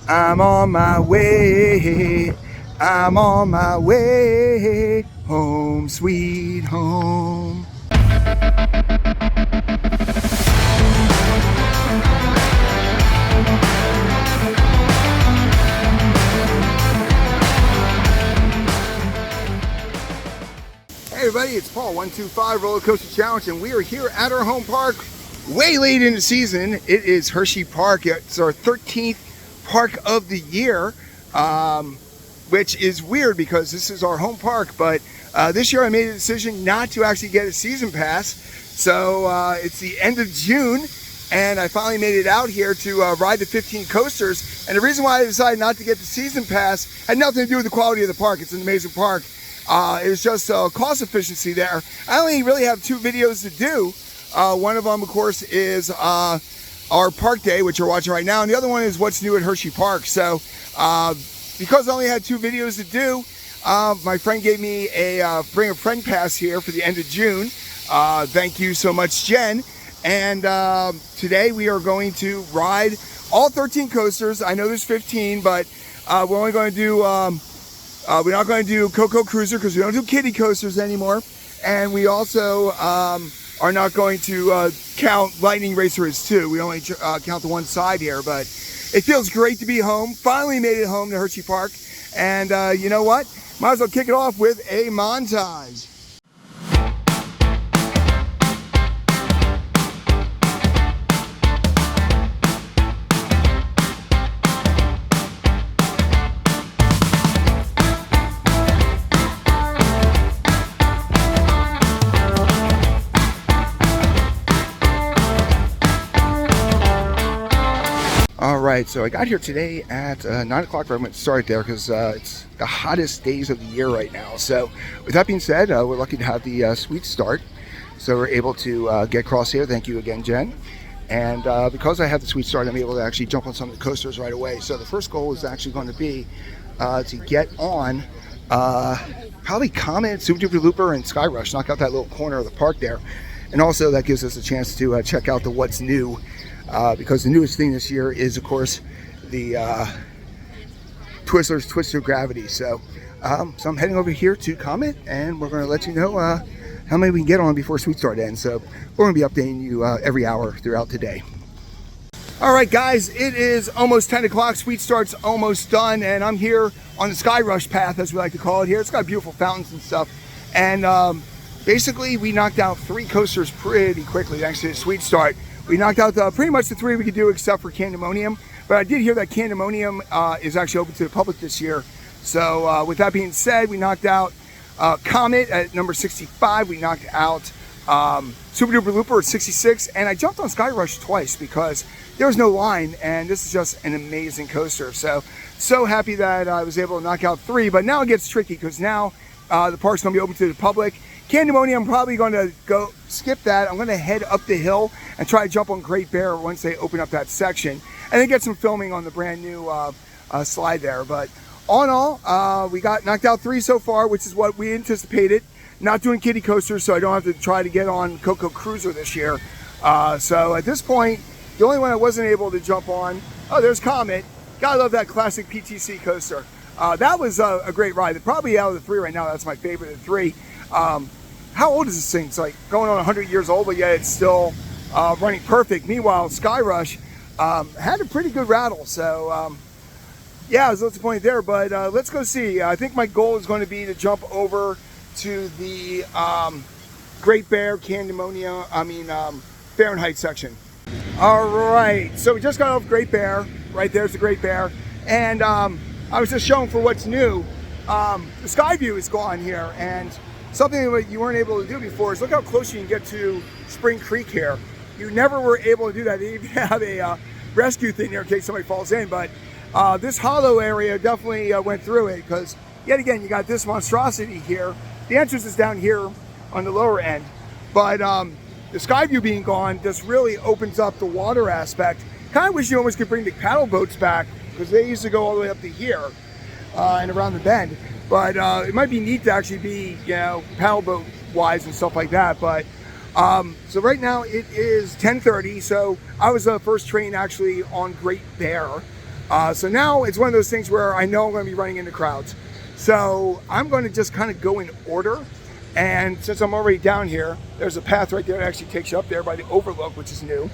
I'm on my way. I'm on my way. Home, sweet home. Hey everybody, it's Paul 125 Roller Coaster Challenge, and we are here at our home park way late in the season. It is Hersheypark. It's our 13th park of the year, which is weird because this is our home park, but this year I made a decision not to actually get a season pass. So it's the end of June and I finally made it out here to ride the 15 coasters. And the reason why I decided not to get the season pass had nothing to do with the quality of the park. It's an amazing park. It was just cost efficiency there. I only really have 2 videos to do. One of them, of course, is our park day, which you're watching right now, and the other one is what's new at Hersheypark. So because I only had 2 videos to do, my friend gave me a bring a friend pass here for the end of June. Thank you so much, Jen. And today we are going to ride all 13 coasters. I know there's 15, but we're only going to do we're not going to do Coco Cruiser because we don't do kiddie coasters anymore. And we also are not going to count Lightning Racers too. We only count the one side here, but it feels great to be home. Finally made it home to Hersheypark. And you know what? Might as well kick it off with a montage. All right, so I got here today at 9 o'clock. I'm going to start there because it's the hottest days of the year right now. So with that being said, we're lucky to have the sweet start. So we're able to get across here. Thank you again, Jen. And because I have the sweet start, I'm able to actually jump on some of the coasters right away. So the first goal is actually going to be to get on probably Comet, Super Duper Looper, and Sky Rush. Knock out that little corner of the park there. And also that gives us a chance to check out the what's new. Because the newest thing this year is, of course, the Twizzlers Twister Gravity. So I'm heading over here to Comet, and we're going to let you know how many we can get on before Sweet Start ends. So we're going to be updating you every hour throughout the day. All right, guys, it is almost 10 o'clock. Sweet Start's almost done, and I'm here on the Sky Rush path, as we like to call it here. It's got beautiful fountains and stuff. And basically, we knocked out 3 coasters pretty quickly, thanks to the Sweet Start. We knocked out pretty much the 3 we could do except for Candemonium. But I did hear that Candemonium is actually open to the public this year. So with that being said, we knocked out Comet at number 65. We knocked out Super Duper Looper at 66. And I jumped on Sky Rush twice because there was no line. And this is just an amazing coaster. So happy that I was able to knock out 3. But now it gets tricky because now the park's going to be open to the public. Candemonium, I'm probably going to go skip that. I'm going to head up the hill and try to jump on Great Bear once they open up that section, and then get some filming on the brand new slide there. But all in all, we got knocked out 3 so far, which is what we anticipated. Not doing kiddie coasters, so I don't have to try to get on Coco Cruiser this year. So at this point, the only one I wasn't able to jump on, oh, there's Comet. Gotta love that classic PTC coaster. That was a great ride. Probably out of the 3 right now, that's my favorite of the 3. How old is this thing? It's like going on 100 years old, but yet it's still running perfect. Meanwhile, Sky Rush had a pretty good rattle. So yeah, there's lots of point there, but let's go see. I think my goal is going to be to jump over to the Great Bear, Fahrenheit section. All right, so we just got off Great Bear. Right there's the Great Bear. And I was just showing for what's new. The sky view is gone here, and something that you weren't able to do before is look how close you can get to Spring Creek here. You never were able to do that. They even have a rescue thing there in case somebody falls in, but this hollow area definitely went through it because yet again, you got this monstrosity here. The entrance is down here on the lower end, but the sky view being gone just really opens up the water aspect. Kind of wish you almost could bring the paddle boats back because they used to go all the way up to here and around the bend. But it might be neat to actually be, you know, paddle boat wise and stuff like that. But so right now it is 10:30. So I was the first train actually on Great Bear. So now it's one of those things where I know I'm going to be running into crowds. So I'm going to just kind of go in order. And since I'm already down here, there's a path right there that actually takes you up there by the overlook, which is new.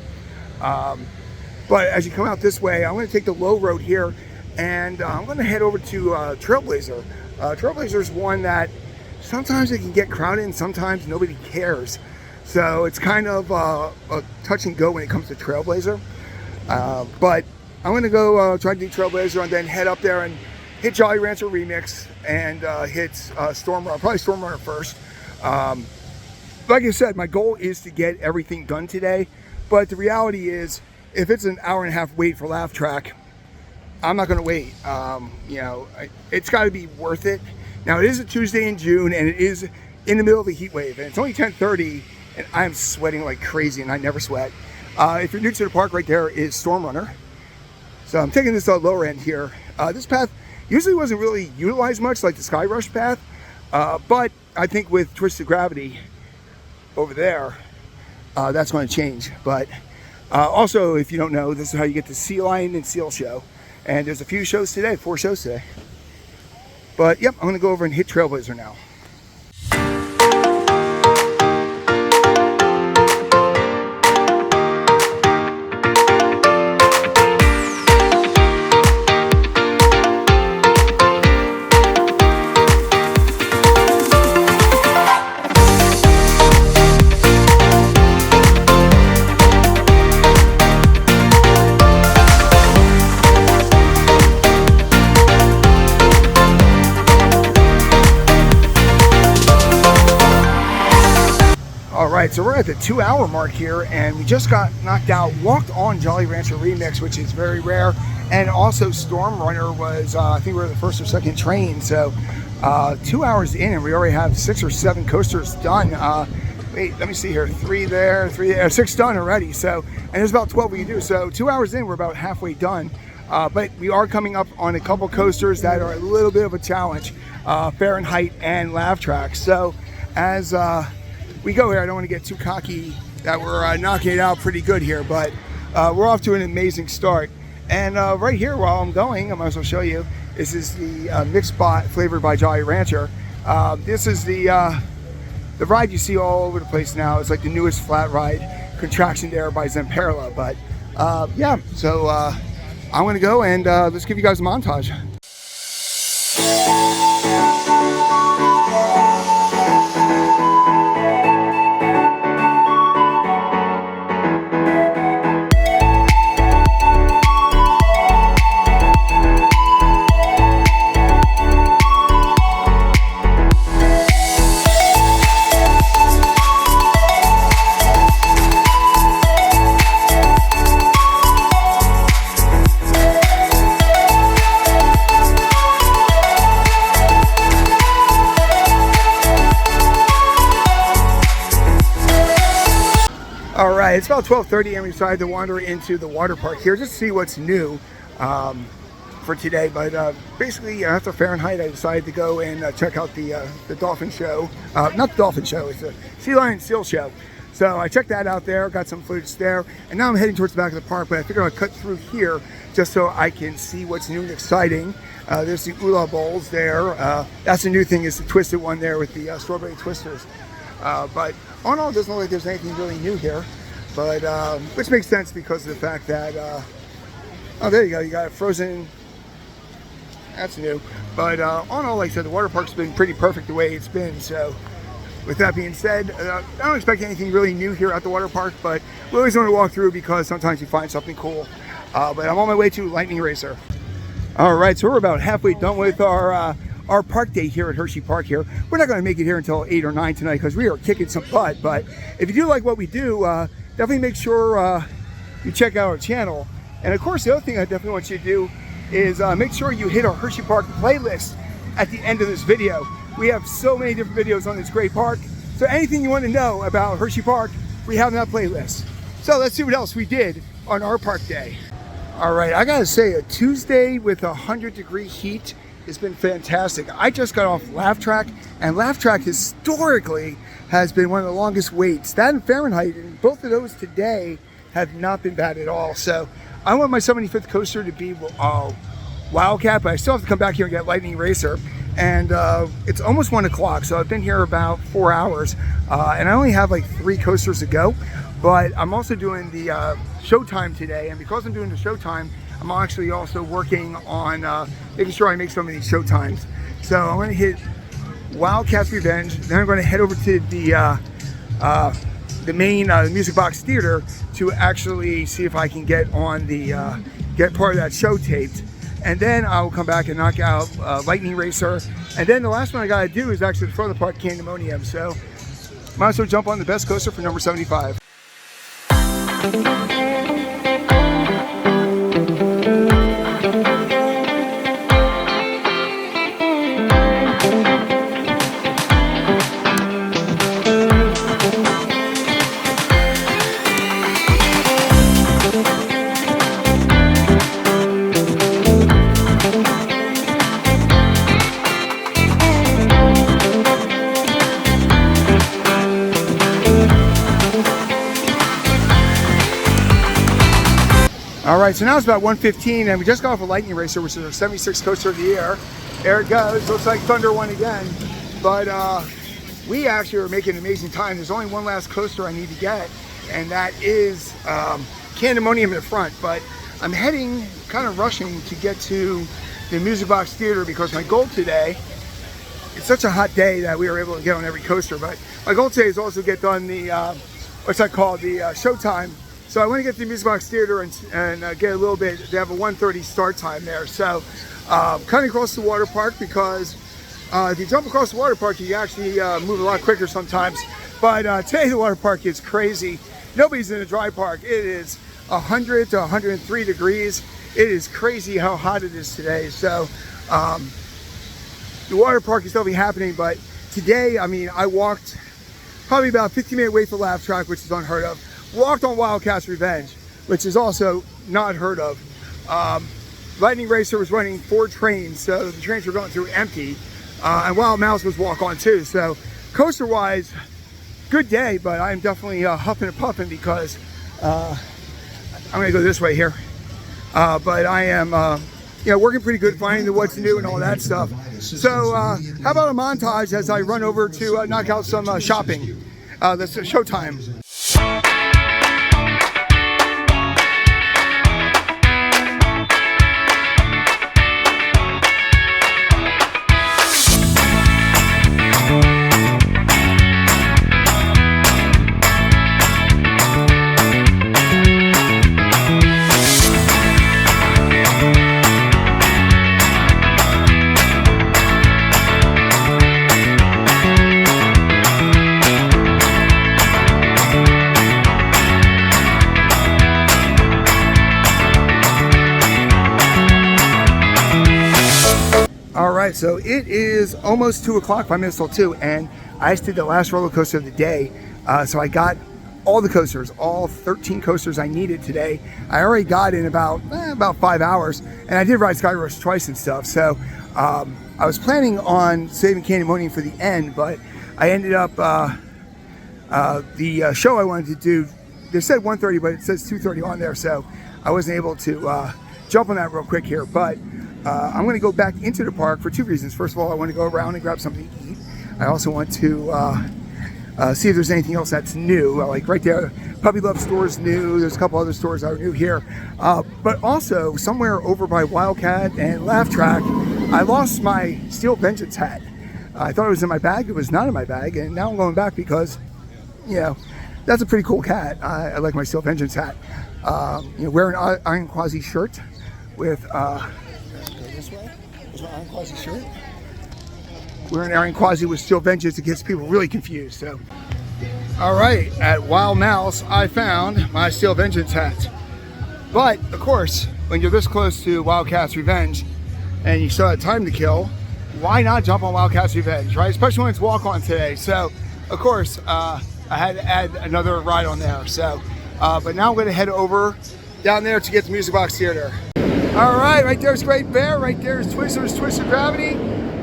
But as you come out this way, I'm going to take the low road here, and I'm going to head over to Trailblazer. Trailblazer is one that sometimes it can get crowded and sometimes nobody cares. So it's kind of a touch and go when it comes to Trailblazer. But I'm going to go try to do Trailblazer and then head up there and hit Jolly Rancher Remix and hit Stormrunner, probably Stormrunner first. Like I said, my goal is to get everything done today. But the reality is, if it's an hour and a half wait for Laugh Track, I'm not going to wait. It's got to be worth it. Now, it is a Tuesday in June, and it is in the middle of a heat wave, and it's only 10:30, and I'm sweating like crazy, and I never sweat. If you're new to the park, right there is Stormrunner. So I'm taking this lower end here. This path usually wasn't really utilized much, like the Sky Rush path, but I think with Twisted Gravity over there, that's going to change. But also, if you don't know, this is how you get the Sea Lion and Seal show. And there's a few shows today, 4 shows today. But yep, I'm going to go over and hit Trailblazer now. Alright, so we're at the 2-hour mark here, and we just got knocked out, walked on Jolly Rancher Remix, which is very rare, and also Stormrunner was, I think we were the first or second train, so 2 hours in, and we already have 6 or 7 coasters done. Wait, let me see here, 3 there, 6 done already, so, and there's about 12 we can do, so 2 hours in, we're about halfway done, but we are coming up on a couple coasters that are a little bit of a challenge, Fahrenheit and Laugh Track. So as we go here, I don't want to get too cocky that we're knocking it out pretty good here, but we're off to an amazing start. And right here, while I'm going, I might as well show you, this is the mixed bot flavored by Jolly Rancher. This is the ride you see all over the place now. It's like the newest flat ride, Contraction there by Zamperla. But yeah, so I'm going to go and let's give you guys a montage. Alright, it's about 12:30 and we decided to wander into the water park here just to see what's new for today. But basically, after Fahrenheit, I decided to go and check out the dolphin show. Not the dolphin show, it's the Sea Lion Seal show. So I checked that out there, got some footage there, and now I'm heading towards the back of the park, but I figured I'd cut through here just so I can see what's new and exciting. There's the Ula Bowls there. That's the new thing, is the twisted one there with the strawberry twisters. But all in all, it doesn't look like there's anything really new here, but which makes sense because of the fact that oh, there you go, you got it frozen. That's new. But all in all, like I said, the water park's been pretty perfect the way it's been. So with that being said, I don't expect anything really new here at the water park, but we always want to walk through because sometimes you find something cool. But I'm on my way to Lightning Racer. All right, so we're about halfway done with our park day here at Hersheypark here. We're not going to make it here until 8 or 9 tonight because we are kicking some butt. But if you do like what we do, definitely make sure you check out our channel. And of course, the other thing I definitely want you to do is make sure you hit our Hersheypark playlist at the end of this video. We have so many different videos on this great park. So anything you want to know about Hersheypark, we have in that playlist. So let's see what else we did on our park day. All right, I gotta say, a Tuesday with 100-degree heat has been fantastic. I just got off Laugh Track, and Laugh Track historically has been one of the longest waits. That and Fahrenheit, and both of those today have not been bad at all. So I want my 75th coaster to be Wildcat, but I still have to come back here and get Lightning Racer. And it's almost 1 o'clock, so I've been here about 4 hours, and I only have like 3 coasters to go. But I'm also doing the Showtime today, and because I'm doing the Showtime, I'm actually also working on making sure I make some of these Showtimes. So I'm going to hit Wildcat's Revenge, then I'm going to head over to the main Music Box Theater to actually see if I can get on the get part of that show taped, and then I will come back and knock out Lightning Racer, and then the last one I gotta do is actually the front of the park Candemonium. So might as well jump on the best coaster for number 75. All right, so now it's about 1:15, and we just got off a Lightning Racer, which is our 76th coaster of the year. There it goes. Looks like Thunder won again. But we actually are making amazing time. There's only one last coaster I need to get, and that is Candemonium in the front. But I'm heading, kind of rushing to get to the Music Box Theater because my goal today, it's such a hot day that we were able to get on every coaster, but my goal today is also get done the, what's that called, the Showtime. So I want to get to the Music Box Theater and get a little bit, they have a 1:30 start time there. So cutting across the water park, because if you jump across the water park, you actually move a lot quicker sometimes. But today the water park is crazy. Nobody's in the dry park. It is 100 to 103 degrees. It is crazy how hot it is today. So the water park is definitely happening, but today, I mean, I walked probably about a 15-minute wait for the laugh track, which is unheard of. Walked on Wildcat's Revenge, which is also not heard of. Lightning Racer was running 4 trains, so the trains were going through empty. And Wild Mouse was walk on too. So coaster-wise, good day, but I am definitely huffing and puffing because I'm gonna go this way here. But I am working pretty good, finding the what's new and all that stuff. So how about a montage as I run over to knock out some shopping. That's Showtime. Alright, so it is almost 2 o'clock, 5 minutes till 2, and I just did the last roller coaster of the day. So I got all the coasters, all 13 coasters I needed today. I already got in about 5 hours, and I did ride Sky Rush twice and stuff. So I was planning on saving Candemonium for the end, but I ended up, the show I wanted to do, they said 1:30, but it says 2:30 on there, so I wasn't able to jump on that real quick here. But I'm going to go back into the park for 2 reasons. First of all, I want to go around and grab something to eat. I also want to see if there's anything else that's new. Like right there, Puppy Love store is new. There's a couple other stores that are new here. But also, somewhere over by Wildcat and Laugh Track, I lost my Steel Vengeance hat. I thought it was in my bag. It was not in my bag. And now I'm going back because, you know, that's a pretty cool cat. I like my Steel Vengeance hat. Wear an Iron Quasi shirt with... this way. There's my Iron Quasi shirt. We're in Iron Quasi with Steel Vengeance. It gets people really confused. So, all right, at Wild Mouse, I found my Steel Vengeance hat. But of course, when you're this close to Wildcat's Revenge, and you still have time to kill, why not jump on Wildcat's Revenge, right? Especially when it's walk on today. So, of course, I had to add another ride on there. So, but now I'm going to head over down there to get the Music Box Theater. All right there's Great Bear, right there is Twister's Twisted Gravity,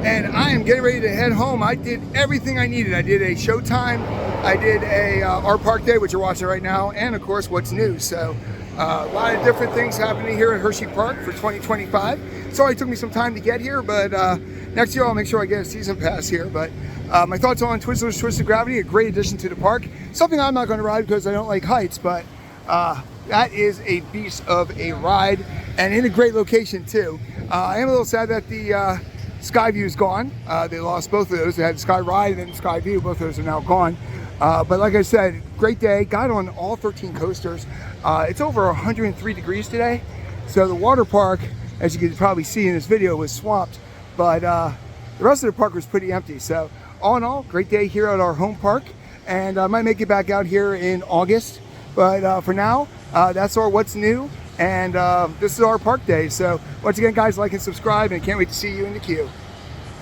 and I am getting ready to head home. I did everything I needed. I did a Showtime, I did a Art Park Day, which you're watching right now, and of course, what's new. So A lot of different things happening here at Hersheypark for 2025. Sorry it took me some time to get here, but next year I'll make sure I get a season pass here. But my thoughts on Twizzlers Twisted Gravity, a great addition to the park. Something I'm not going to ride because I don't like heights, but that is a beast of a ride and in a great location too. I am a little sad that the Skyview is gone. They lost both of those. They had the Sky Ride and then the Skyview. Both of those are now gone. But like I said, great day. Got on all 13 coasters. It's over 103 degrees today. So the water park, as you can probably see in this video, was swamped. But the rest of the park was pretty empty. So all in all, great day here at our home park. And I might make it back out here in August. But for now, that's our what's new. And this is our park day. So once again, guys, like and subscribe. And can't wait to see you in the queue.